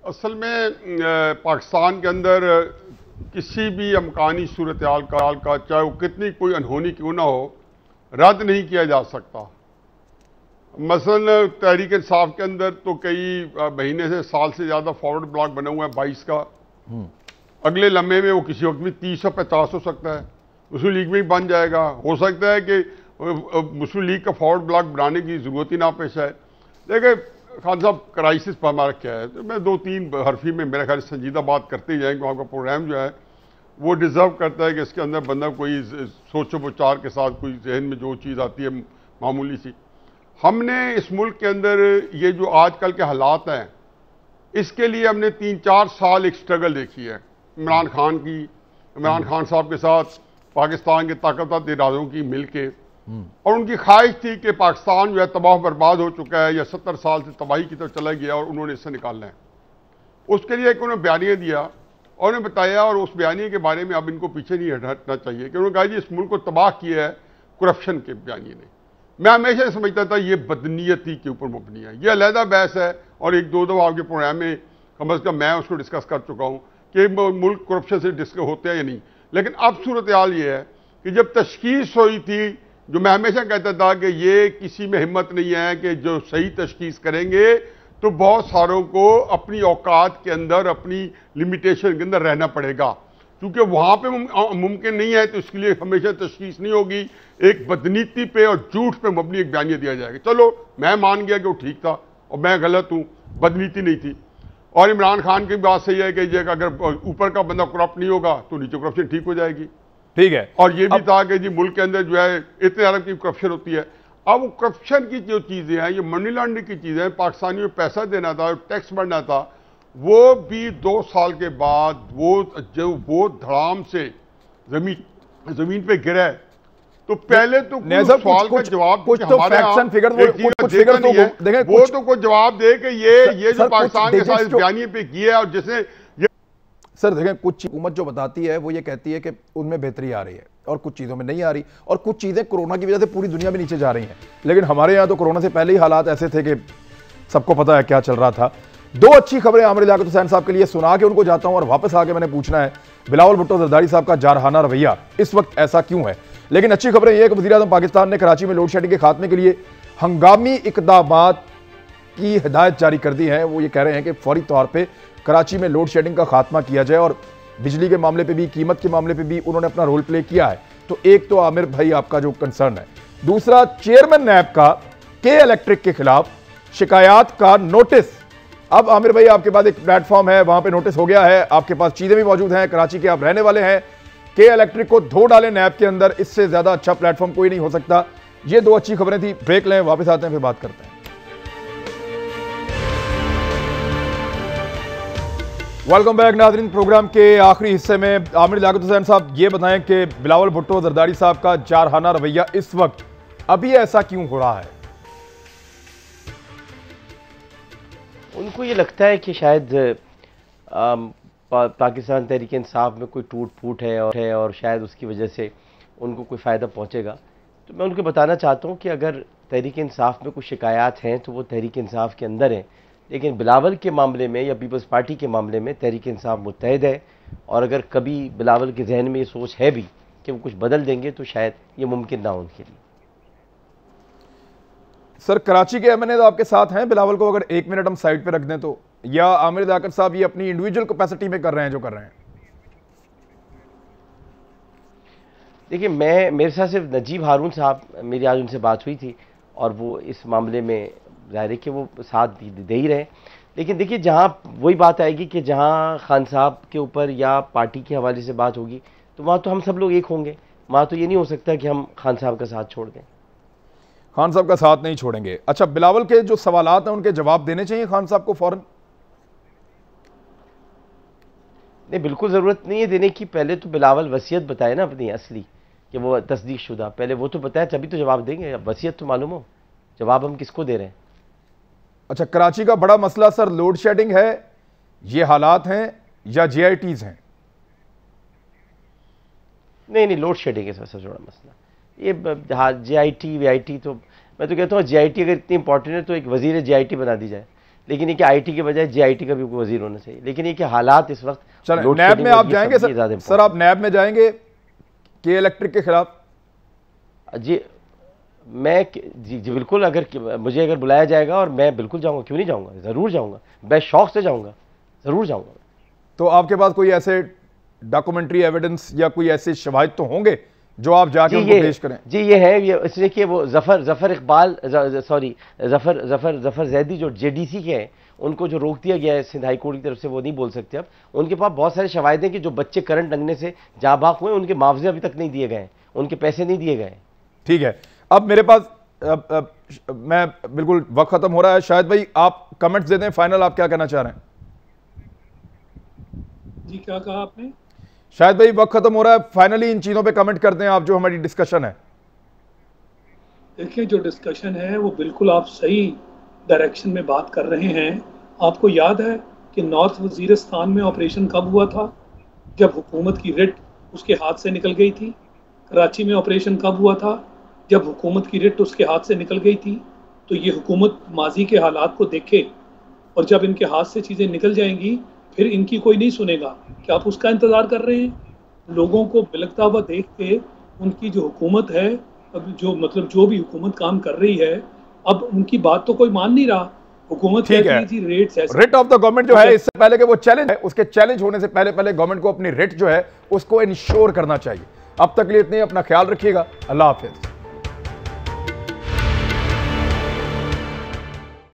असल में पाकिस्तान के अंदर किसी भी अमकानी सूरत हाल का चाहे वो कितनी कोई अनहोनी क्यों ना हो, रद्द नहीं किया जा सकता। मसलन तहरीक इंसाफ के अंदर तो कई महीने से, साल से ज़्यादा फॉरवर्ड ब्लॉक बना हुआ है 22 का। अगले लम्हे में वो किसी वक्त भी 30 और 50 हो सकता है, मुस्लिम लीग में भी बन जाएगा। हो सकता है कि मुस्लिम लीग का फॉरवर्ड ब्लॉक बनाने की ज़रूरत ही ना पेश है। देखिए खान साहब, क्राइसिस पर हमारा क्या है, तो मैं 2-3 हरफी में मेरे ख्याल संजीदा बात करते ही जाएंगे। आपका प्रोग्राम जो है वो डिज़र्व करता है कि इसके अंदर बंदा कोई सोचो विचार के साथ कोई जहन में जो चीज़ आती है मामूली सी। हमने इस मुल्क के अंदर ये जो आजकल के हालात हैं, इसके लिए हमने 3-4 साल एक स्ट्रगल देखी है इमरान खान साहब के साथ, पाकिस्तान के ताकतवर इरादों की मिल के, और उनकी ख्वाहिश थी कि पाकिस्तान जो है तबाह बर्बाद हो चुका है या 70 साल से तबाही की तरफ चला गया और उन्होंने इससे निकालना है। उसके लिए एक उन्होंने बयानिया दिया और उन्होंने बताया, और उस बयानी के बारे में अब इनको पीछे नहीं हटना चाहिए, कि उन्होंने कहा जी इस मुल्क को तबाह किया है करप्शन के बयानी ने। मैं हमेशा समझता था ये बदनीयती के ऊपर मुबनी है, ये अलहदा बहस है, और एक दो आपके प्रोग्राम में कम अज़ कम मैं उसको डिस्कस कर चुका हूँ कि मुल्क करप्शन से डिस्कस होते हैं या नहीं। लेकिन अब सूरत हाल ये है कि जब तशखीस हुई थी, जो मैं हमेशा कहता था कि ये किसी में हिम्मत नहीं है कि जो सही तशखीस करेंगे, तो बहुत सारों को अपनी औकात के अंदर, अपनी लिमिटेशन के अंदर रहना पड़ेगा, क्योंकि वहाँ पे मुमकिन नहीं है, तो इसके लिए हमेशा तशखीस नहीं होगी, एक बदनीति पे और झूठ पे मबनी एक बयानिया दिया जाएगा। चलो मैं मान गया कि वो ठीक था और मैं गलत हूँ, बदनीति नहीं थी। और इमरान खान की बात सही है कि अगर ऊपर का बंदा करप्ट नहीं होगा तो नीचे करप्शन ठीक हो जाएगी। ठीक है। और ये भी था कि जी मुल्क के अंदर जो है इतने अरब की करप्शन होती है। अब वो करप्शन की जो चीज़ें हैं, ये मनी लॉन्ड्रिंग की चीज़ें, पाकिस्तानियों को पैसा देना था, टैक्स बढ़ना था, वो भी 2 साल के बाद वो धड़ाम से जमीन पे गिरा है। तो पहले तो सवाल का जवाब कुछ तो फैक्ट्स एंड फिगर तो देखें, वो तो कोई जवाब दे कि ये जो पाकिस्तान के साथ बयानी पे किया है, और जिसने सर देखें, कुछ हुकूमत जो बताती है वो ये कहती है कि उनमें बेहतरी आ रही है और कुछ चीज़ों में नहीं आ रही, और कुछ चीज़ें कोरोना की वजह से पूरी दुनिया में नीचे जा रही हैं। लेकिन हमारे यहाँ तो कोरोना से पहले ही हालात ऐसे थे कि सबको पता है क्या चल रहा था। 2 अच्छी खबरें आमिर लियाकत हुसैन साहब के लिए सुना के उनको जाता हूँ, और वापस आके मैंने पूछना है बिलावल भुट्टो जरदारी साहब का जारहाना रवैया इस वक्त ऐसा क्यों है। लेकिन अच्छी खबरें यह है कि वज़ीर-ए-आज़म पाकिस्तान ने कराची में लोड शेडिंग के खात्मे के लिए हंगामी इक़दामात की हिदायत जारी कर दी है। वो ये कह रहे हैं कि फौरी तौर पर कराची में लोड शेडिंग का खात्मा किया जाए, और बिजली के मामले पे भी, कीमत के मामले पे भी उन्होंने अपना रोल प्ले किया है। तो एक तो आमिर भाई आपका जो कंसर्न है, दूसरा चेयरमैन नैब का के इलेक्ट्रिक के खिलाफ शिकायत का नोटिस। अब आमिर भाई आपके पास एक प्लेटफॉर्म है, वहां पे नोटिस हो गया है, आपके पास चीजें भी मौजूद हैं, कराची के आप रहने वाले हैं, के इलेक्ट्रिक को धो डालें नैब के अंदर, इससे ज्यादा अच्छा प्लेटफॉर्म कोई नहीं हो सकता। ये 2 अच्छी खबरें थी। ब्रेक लें, वापस आते हैं, फिर बात करते हैं। वेलकम बैक नाज़रीन। प्रोग्राम के आखिरी हिस्से में आमिर लियाकत हुसैन साहब ये बताएं कि बिलावल भुट्टो जरदारी साहब का जारहाना रवैया इस वक्त अभी ऐसा क्यों हो रहा है? उनको ये लगता है कि शायद पाकिस्तान तहरीक इंसाफ में कोई टूट फूट है और शायद उसकी वजह से उनको कोई फ़ायदा पहुंचेगा। तो मैं उनको बताना चाहता हूं कि अगर तहरीक इंसाफ में कुछ शिकायत हैं तो वो तहरीक इंसाफ के अंदर हैं, लेकिन बिलावल के मामले में या पीपल्स पार्टी के मामले में तहरीक इंसाफ मुत्तहिद है। और अगर कभी बिलावल के जहन में ये सोच है भी कि वो कुछ बदल देंगे तो शायद ये मुमकिन ना हो उनके लिए। सर कराची के एमएनए आपके साथ हैं बिलावल को अगर 1 मिनट हम साइड पे रख दें तो, या आमिर लियाकत साहब ये अपनी इंडिविजुअल कैपेसिटी में कर रहे हैं जो कर रहे हैं? देखिए, मेरे साथ सिर्फ नजीब हारून साहब, मेरी आज उनसे बात हुई थी और वो इस मामले में ज़ाहिर है कि वो साथ दे ही रहे। लेकिन देखिए, जहाँ वही बात आएगी कि जहाँ खान साहब के ऊपर या पार्टी के हवाले से बात होगी तो वहाँ तो हम सब लोग एक होंगे। वहाँ तो ये नहीं हो सकता कि हम खान साहब का साथ छोड़ दें। खान साहब का साथ नहीं छोड़ेंगे। अच्छा, बिलावल के जो सवालात हैं उनके जवाब देने चाहिए खान साहब को फौरन? नहीं, बिल्कुल ज़रूरत नहीं है देने की। पहले तो बिलावल वसीयत बताए ना अपनी असली, कि वो तस्दीक शुदा, पहले वो तो बताया तभी तो जवाब देंगे। अब वसीयत तो मालूम हो, जवाब हम किसको दे रहे हैं। अच्छा, कराची का बड़ा मसला सर लोड शेडिंग है, ये हालात हैं या JITs हैं? नहीं, लोड शेडिंग है सबसे बड़ा मसला। ये JIT VIT तो मैं तो कहता हूँ JIT अगर इतनी इंपॉर्टेंट है तो एक वजीर JIT बना दी जाए, लेकिन ये कि IT के बजाय JIT का भी कोई वजीर होना चाहिए। लेकिन ये कि हालात इस वक्त नैब में आप जाएंगे सर आप नैब में जाएंगे के इलेक्ट्रिक के खिलाफ? जी बिल्कुल, अगर मुझे बुलाया जाएगा और मैं बिल्कुल जाऊंगा, क्यों नहीं जाऊंगा, जरूर जाऊंगा, मैं शौक से जाऊंगा, जरूर जाऊंगा। तो आपके पास कोई ऐसे डॉक्यूमेंट्री एविडेंस या कोई ऐसे शवाहिद तो होंगे जो आप जाके उनको पेश करें? जी ये है, ये इसलिए कि वो जफर इकबाल जफर जैदी जो JDC के हैं, उनको जो रोक दिया गया है सिंध हाई कोर्ट की तरफ से, वो नहीं बोल सकते अब। उनके पास बहुत सारे शवाहिद हैं कि जो बच्चे करंट लगने से जहाँ भाग हुए उनके मुआवजे अभी तक नहीं दिए गए, उनके पैसे नहीं दिए गए। ठीक है, अब मेरे पास मैं बिल्कुल वक्त खत्म हो रहा है, शायद भाई आप कमेंट्स दे दें, फाइनल आप क्या कहना चाह रहे हैं? जी क्या कहा आपने? शायद भाई वक्त खत्म हो रहा है, फाइनली इन चीजों पे कमेंट करते हैं आप, जो हमारी डिस्कशन है। देखिए, जो डिस्कशन है वो बिल्कुल आप सही डायरेक्शन में बात कर रहे हैं। आपको याद है कि नॉर्थ वजीरिस्तान में ऑपरेशन कब हुआ था? जब हुकूमत की रिट उसके हाथ से निकल गई थी। कराची में ऑपरेशन कब हुआ था? जब हुकूमत की रिट उसके हाथ से निकल गई थी। तो ये हुकूमत माजी के हालात को देखे और जब इनके हाथ से चीज़ें निकल जाएंगी फिर इनकी कोई नहीं सुनेगा। क्या आप उसका इंतज़ार कर रहे हैं? लोगों को बिलकता हुआ देख के उनकी जो हुकूमत है, अब जो भी हुकूमत काम कर रही है, अब उनकी बात तो कोई मान नहीं रहा। हुकूमत ठीक कहती है, है जी रेट्स ऐसे। रिट ऑफ द गवर्नमेंट जो है, इससे पहले कि वो चैलेंज है, उसके चैलेंज होने से पहले पहले गवर्नमेंट को अपनी रिट जो है उसको इंश्योर करना चाहिए। अब तक के लिए इतने, अपना ख्याल रखिएगा। अल्लाह हाफिज।